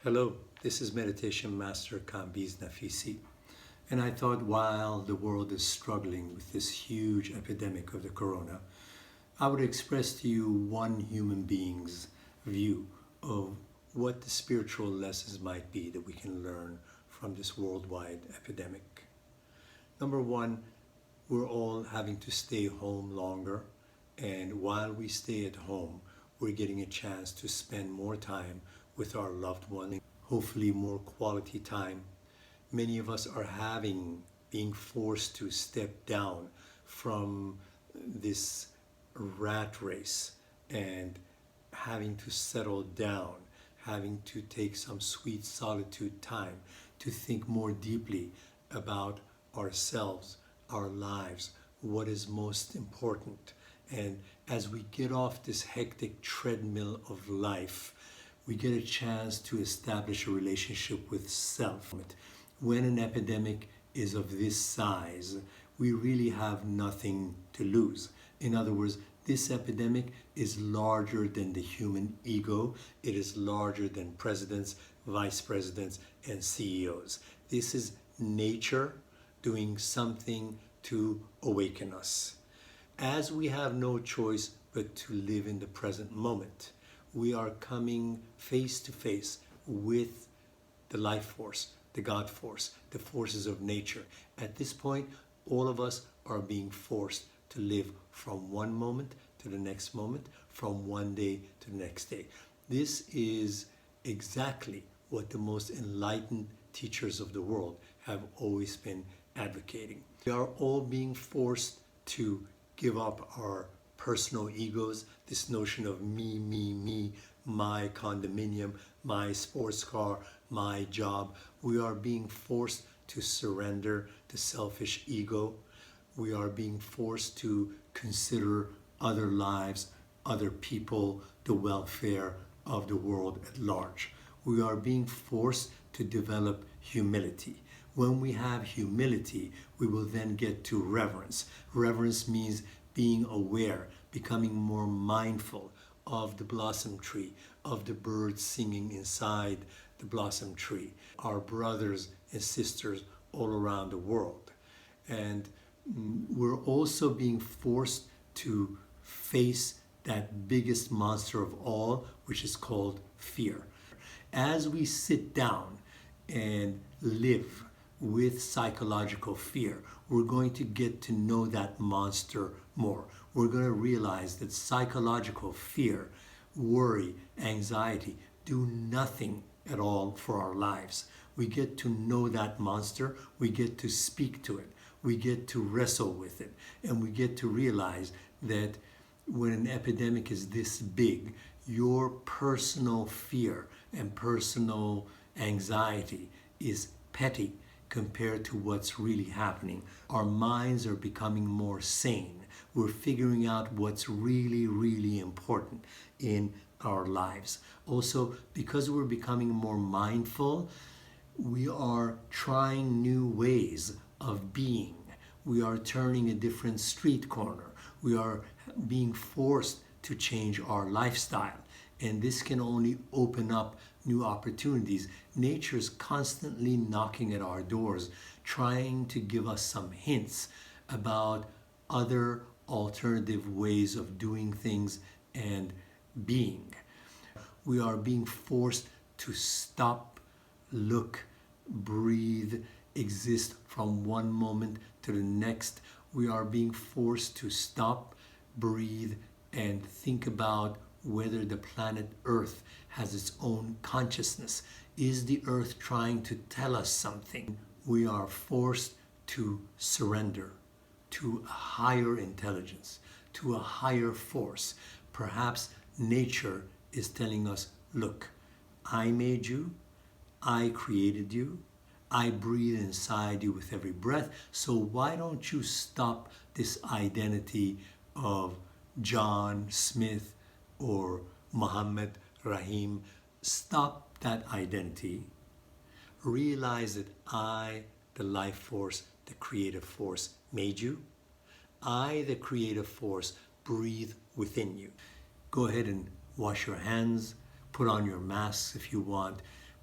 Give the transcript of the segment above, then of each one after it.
Hello, this is Meditation Master Kambiz Naficy, and I thought while the world is struggling with this huge epidemic of the corona, I would express to you one human being's view of what the spiritual lessons might be that we can learn from this worldwide epidemic. Number one, we're all having to stay home longer, and while we stay at home, we're getting a chance to spend more time with our loved one, hopefully more quality time. Many of us are being forced to step down from this rat race and having to settle down, having to take some sweet solitude time to think more deeply about ourselves, our lives, what is most important. And as we get off this hectic treadmill of life, we get a chance to establish a relationship with self. When an epidemic is of this size, we really have nothing to lose. In other words, this epidemic is larger than the human ego. It is larger than presidents, vice presidents, and CEOs. This is nature doing something to awaken us. As we have no choice but to live in the present moment, we are coming face to face with the life force, the God force, the forces of nature. At this point, all of us are being forced to live from one moment to the next moment, from one day to the next day. This is exactly what the most enlightened teachers of the world have always been advocating. We are all being forced to give up our personal egos, this notion of me, my condominium, my sports car, my job. We are being forced to surrender the selfish ego. We are being forced to consider other lives, other people, the welfare of the world at large. We are being forced to develop humility. When we have humility, we will then get to reverence. Reverence means being aware, becoming more mindful of the blossom tree, of the birds singing inside the blossom tree, our brothers and sisters all around the world. And we're also being forced to face that biggest monster of all, which is called fear. As we sit down and live with psychological fear, we're going to get to know that monster more. We're going to realize that psychological fear, worry, anxiety do nothing at all for our lives. We get to know that monster, we get to speak to it, we get to wrestle with it, and we get to realize that when an epidemic is this big, your personal fear and personal anxiety is petty compared to what's really happening. Our minds are becoming more sane. We're figuring out what's really, really important in our lives. Also, because we're becoming more mindful, we are trying new ways of being. We are turning a different street corner. We are being forced to change our lifestyle. And this can only open up new opportunities. Nature is constantly knocking at our doors, trying to give us some hints about other alternative ways of doing things and being. We are being forced to stop, look, breathe, exist from one moment to the next. We are being forced to stop, breathe, and think about whether the planet Earth has its own consciousness. Is the Earth trying to tell us something? We are forced to surrender to a higher intelligence, to a higher force. Perhaps nature is telling us, look, I made you, I created you, I breathe inside you with every breath, so why don't you stop this identity of John Smith or Muhammad Rahim? Stop that identity. Realize that I, the life force, the creative force, made you. I, the creative force, breathe within you. Go ahead and wash your hands, put on your masks if you want,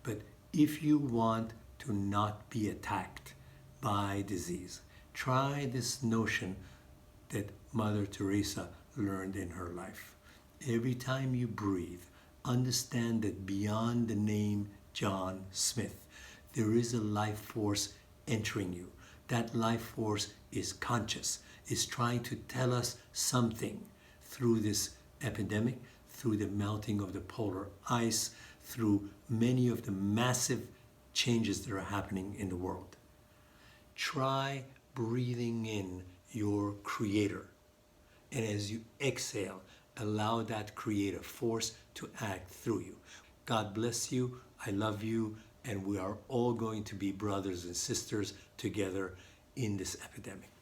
But if you want to not be attacked by disease, try this notion that Mother Teresa learned in her life. Every time you breathe, understand that beyond the name John Smith, there is a life force entering you. That life force is conscious, is trying to tell us something through this epidemic, through the melting of the polar ice, through many of the massive changes that are happening in the world. Try breathing in your Creator. And as you exhale, allow that creative force to act through you. God bless you. I love you. And we are all going to be brothers and sisters together in this epidemic.